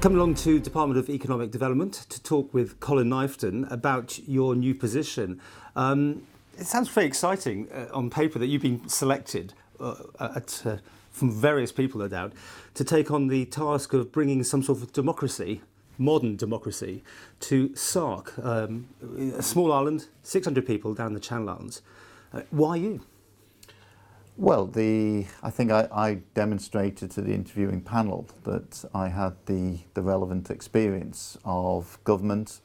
Come along to Department of Economic Development to talk with Colin Knifton about your new position. It sounds very exciting on paper that you've been selected from various people, no doubt, to take on the task of bringing some sort of democracy, modern democracy, to Sark, a small island, 600 people down the Channel Islands. Why you? Well, I think I demonstrated to the interviewing panel that I had the relevant experience of government.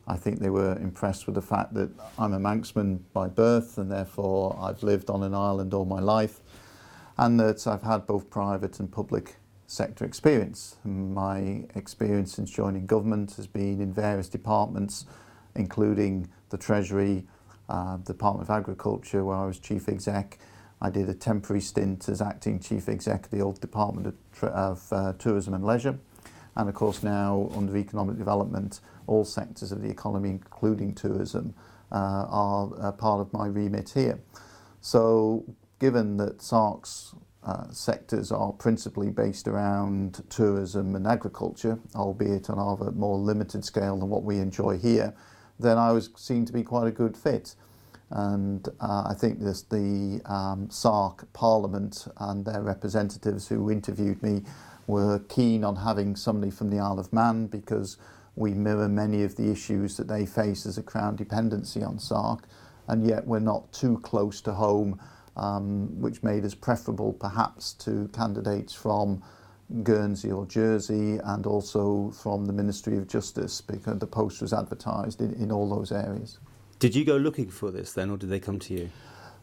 I think they were impressed with the fact that I'm a Manxman by birth and therefore I've lived on an island all my life, and that I've had both private and public sector experience. My experience since joining government has been in various departments, including the Treasury, Department of Agriculture, where I was Chief Exec. I did a temporary stint as acting Chief Exec of the old Department of Tourism and Leisure. And of course now under economic development, all sectors of the economy, including tourism, are part of my remit here. So given that Sark's sectors are principally based around tourism and agriculture, albeit on a more limited scale than what we enjoy here, then I was seen to be quite a good fit. And I think the Sark Parliament and their representatives who interviewed me were keen on having somebody from the Isle of Man, because we mirror many of the issues that they face as a Crown dependency on Sark, and yet we're not too close to home, which made us preferable perhaps to candidates from Guernsey or Jersey, and also from the Ministry of Justice, because the post was advertised in all those areas. Did you go looking for this then, or did they come to you?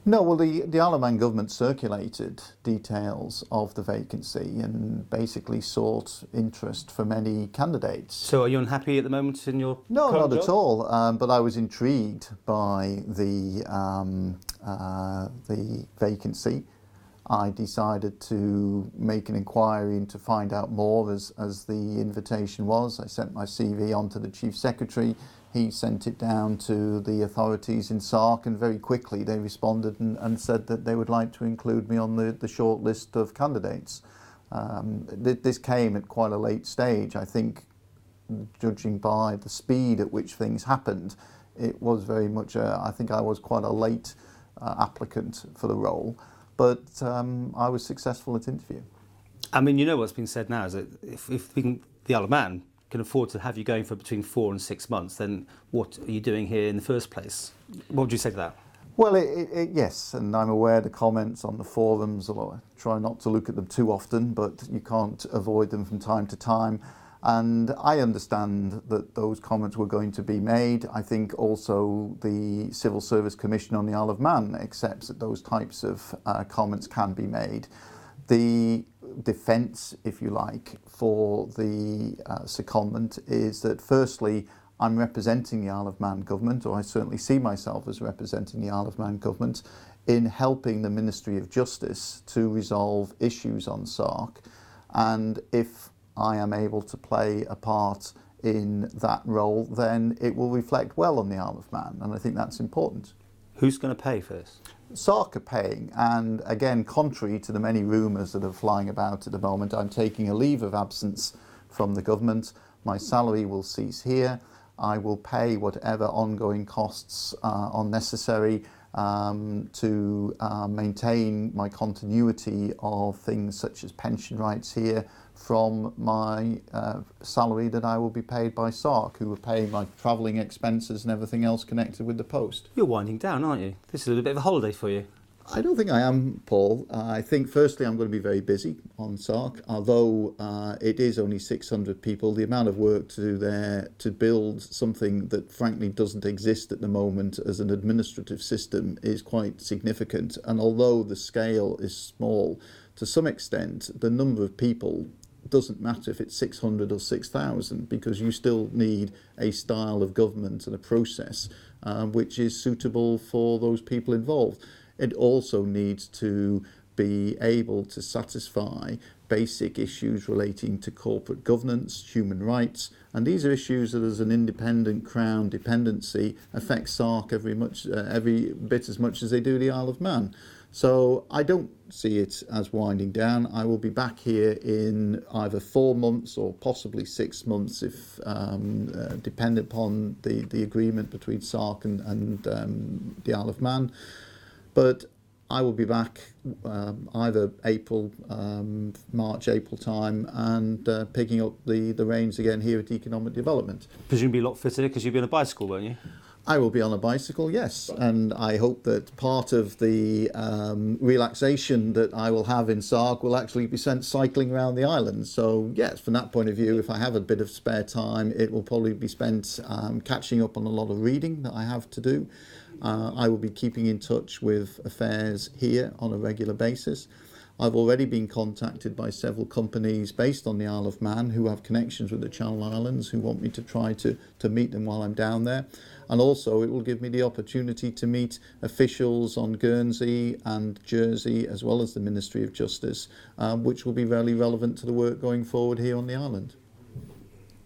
No, well, the Isle of Man government circulated details of the vacancy and basically sought interest from any candidates. So are you unhappy at the moment in your No, current not job? at all. But I was intrigued by the vacancy. I decided to make an inquiry and to find out more as the invitation was. I sent my CV on to the Chief Secretary. He sent it down to the authorities in Sark, and very quickly they responded and said that they would like to include me on the short list of candidates. This came at quite a late stage. I think, judging by the speed at which things happened, it was very much, I think I was quite a late applicant for the role, but I was successful at interview. I mean, you know what's been said now is that if the Isle of Man can afford to have you going for between 4 and 6 months, then what are you doing here in the first place? What would you say to that? Well, yes, and I'm aware of the comments on the forums, although I try not to look at them too often, but you can't avoid them from time to time. And I understand that those comments were going to be made. I think also the Civil Service Commission on the Isle of Man accepts that those types of comments can be made. The defence, if you like, for the secondment is that firstly, I'm representing the Isle of Man government, or I certainly see myself as representing the Isle of Man government in helping the Ministry of Justice to resolve issues on Sark. And if I am able to play a part in that role, then it will reflect well on the Isle of Man, and I think that's important. Who's going to pay for this? Sark are paying, and again, contrary to the many rumours that are flying about at the moment, I'm taking a leave of absence from the government. My salary will cease here. I will pay whatever ongoing costs are necessary to maintain my continuity of things such as pension rights here from my salary that I will be paid by Sark, who are paying my travelling expenses and everything else connected with the post. You're winding down, aren't you? This is a little bit of a holiday for you. I don't think I am, Paul. I think firstly I'm going to be very busy on Sark, although it is only 600 people. The amount of work to do there to build something that frankly doesn't exist at the moment as an administrative system is quite significant. And although the scale is small, to some extent the number of people doesn't matter if it's 600 or 6,000, because you still need a style of government and a process which is suitable for those people involved. It also needs to be able to satisfy basic issues relating to corporate governance, human rights, and these are issues that as an independent Crown dependency affect Sark every bit as much as they do the Isle of Man. So I don't see it as winding down. I will be back here in either 4 months or possibly 6 months, if dependent upon the agreement between Sark and the Isle of Man. But I will be back either April, March, April time, and picking up the reins again here at Economic Development. Presumably a lot fitter because you'll be on a bicycle, won't you? I will be on a bicycle, yes, and I hope that part of the relaxation that I will have in Sark will actually be sent cycling around the island. So yes, from that point of view, if I have a bit of spare time, it will probably be spent catching up on a lot of reading that I have to do. I will be keeping in touch with affairs here on a regular basis. I've already been contacted by several companies based on the Isle of Man who have connections with the Channel Islands, who want me to try to meet them while I'm down there. And also it will give me the opportunity to meet officials on Guernsey and Jersey, as well as the Ministry of Justice, which will be very relevant to the work going forward here on the island.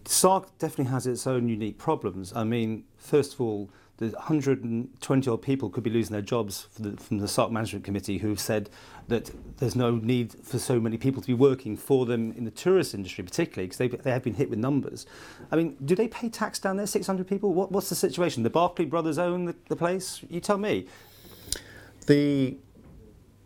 Sark definitely has its own unique problems. I mean, first of all, the 120 odd people could be losing their jobs from the Sark Management Committee, who've said that there's no need for so many people to be working for them in the tourist industry, particularly because they have been hit with numbers. I mean, do they pay tax down there, 600 people? What's the situation? The Barclay brothers own the place? You tell me. The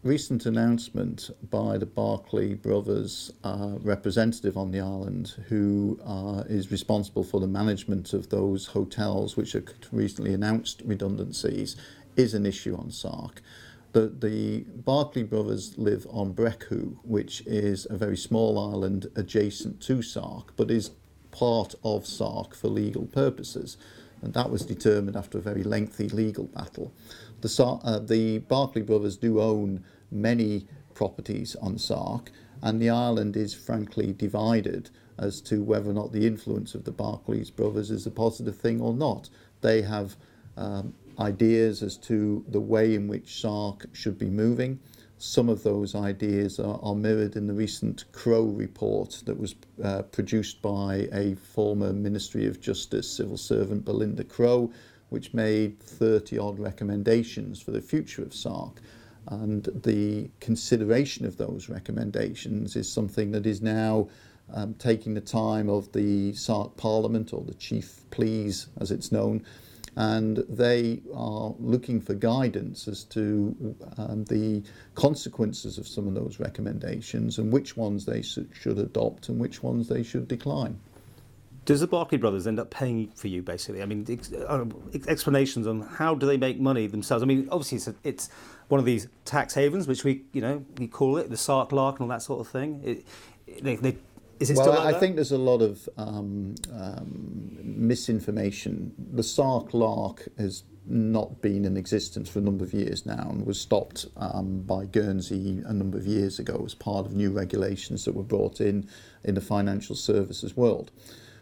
recent announcement by the Barclay brothers representative on the island, who is responsible for the management of those hotels which have recently announced redundancies, is an issue on Sark. The Barclay brothers live on Breccu, which is a very small island adjacent to Sark, but is part of Sark for legal purposes. And that was determined after a very lengthy legal battle. The Barclay brothers do own many properties on Sark, and the island is frankly divided as to whether or not the influence of the Barclay brothers is a positive thing or not. They have ideas as to the way in which Sark should be moving. Some of those ideas are mirrored in the recent Crow report that was produced by a former Ministry of Justice civil servant, Belinda Crow, which made 30-odd recommendations for the future of Sark. And the consideration of those recommendations is something that is now taking the time of the Sark Parliament, or the Chief Pleas as it's known, and they are looking for guidance as to the consequences of some of those recommendations and which ones they should adopt and which ones they should decline. Does the Barclay brothers end up paying for you, basically? I mean, explanations on how do they make money themselves? I mean, obviously it's one of these tax havens, which we call it, the Sark Lark and all that sort of thing. Is it still like that? I think there's a lot of misinformation. The Sark Lark has not been in existence for a number of years now and was stopped by Guernsey a number of years ago as part of new regulations that were brought in the financial services world.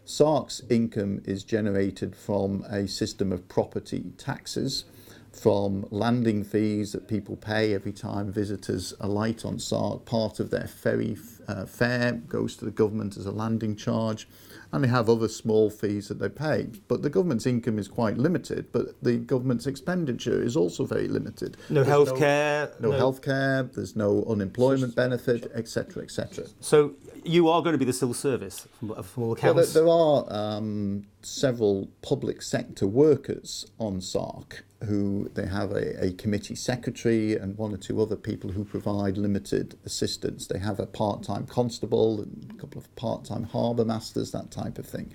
Sark's income is generated from a system of property taxes, from landing fees that people pay every time visitors alight on Sark. Part of their ferry fare goes to the government as a landing charge, and they have other small fees that they pay. But the government's income is quite limited, but the government's expenditure is also very limited. No healthcare. No healthcare, there's no unemployment benefit, etc., etc. So you are going to be the civil service, from all accounts? Well, there are several public sector workers on Sark who they have a committee secretary and one or two other people who provide limited assistance. They have a part-time constable and a couple of part-time harbour masters, that type of thing.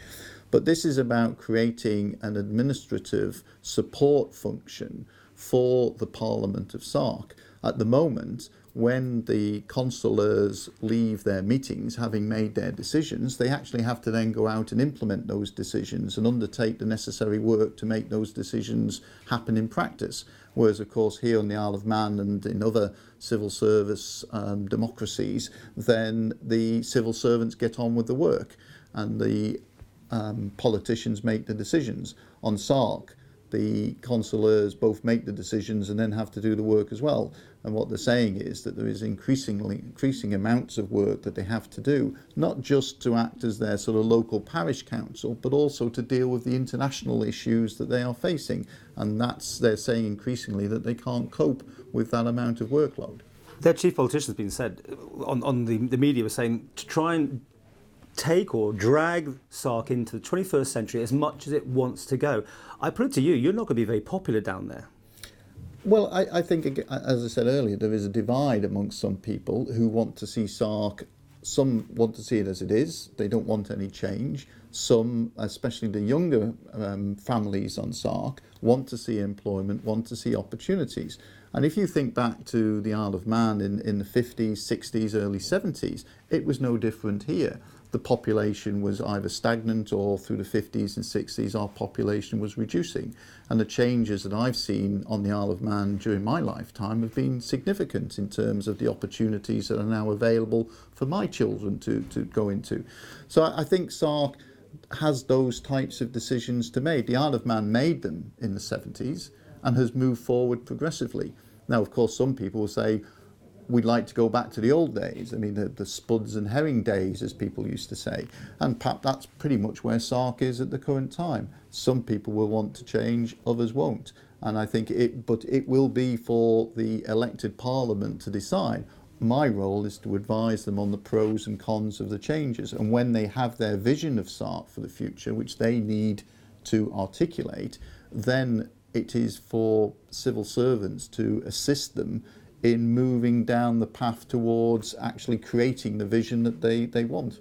But this is about creating an administrative support function for the Parliament of Sark. At the moment, when the consulars leave their meetings, having made their decisions, they actually have to then go out and implement those decisions and undertake the necessary work to make those decisions happen in practice. Whereas, of course, here on the Isle of Man and in other civil service democracies, then the civil servants get on with the work and the politicians make the decisions. On Sark, the consulars both make the decisions and then have to do the work as well. And what they're saying is that there is increasing amounts of work that they have to do, not just to act as their sort of local parish council, but also to deal with the international issues that they are facing. And they're saying increasingly that they can't cope with that amount of workload. Their chief politician has been said, on the media was saying, to try and take or drag Sark into the 21st century as much as it wants to go. I put it to you, you're not going to be very popular down there. Well, I think, as I said earlier, there is a divide amongst some people who want to see Sark. Some want to see it as it is. They don't want any change. Some, especially the younger families on Sark, want to see employment, want to see opportunities. And if you think back to the Isle of Man in the 50s, 60s, early 70s, it was no different here. The population was either stagnant, or through the 50s and 60s our population was reducing. And the changes that I've seen on the Isle of Man during my lifetime have been significant in terms of the opportunities that are now available for my children to go into. So I think Sark has those types of decisions to make. The Isle of Man made them in the 70s and has moved forward progressively. Now, of course, some people will say, we'd like to go back to the old days. I mean, the spuds and herring days, as people used to say. And perhaps that's pretty much where Sark is at the current time. Some people will want to change, others won't. And I think but it will be for the elected parliament to decide. My role is to advise them on the pros and cons of the changes. And when they have their vision of Sark for the future, which they need to articulate, then it is for civil servants to assist them in moving down the path towards actually creating the vision that they want.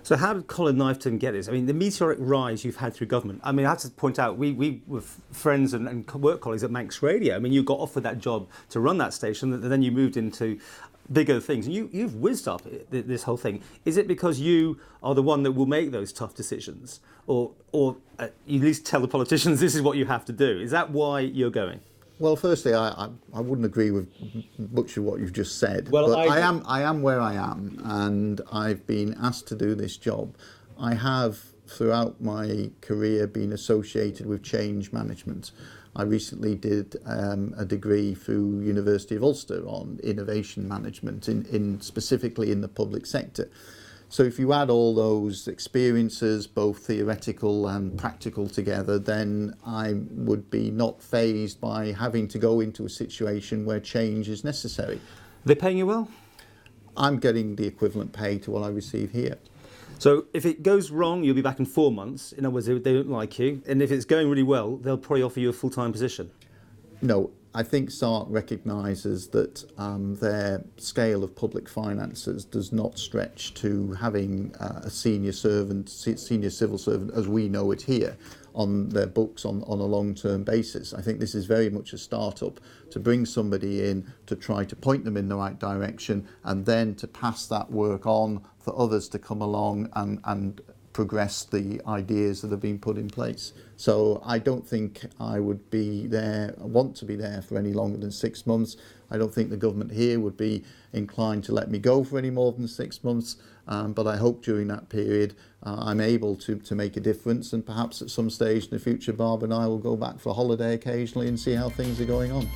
So how did Colin Knifton get this? I mean, the meteoric rise you've had through government. I mean, I have to point out, we were friends and work colleagues at Manx Radio. I mean, you got offered that job to run that station, and then you moved into bigger things. And you've whizzed up this whole thing. Is it because you are the one that will make those tough decisions? Or you at least tell the politicians this is what you have to do? Is that why you're going? Well, firstly, I wouldn't agree with much of what you've just said. Well, but I am where I am, and I've been asked to do this job. I have, throughout my career, been associated with change management. I recently did a degree through University of Ulster on innovation management, specifically in the public sector. So if you add all those experiences, both theoretical and practical together, then I would be not fazed by having to go into a situation where change is necessary. They're paying you well? I'm getting the equivalent pay to what I receive here. So if it goes wrong, you'll be back in 4 months. In other words, they don't like you. And if it's going really well, they'll probably offer you a full-time position. No, I think Sark recognises that their scale of public finances does not stretch to having a senior civil servant as we know it here on their books on a long-term basis. I think this is very much a start-up to bring somebody in to try to point them in the right direction, and then to pass that work on for others to come along and progress the ideas that have been put in place. So I don't think I want to be there for any longer than 6 months. I don't think the government here would be inclined to let me go for any more than 6 months, but I hope during that period I'm able to make a difference, and perhaps at some stage in the future Barbara and I will go back for a holiday occasionally and see how things are going on.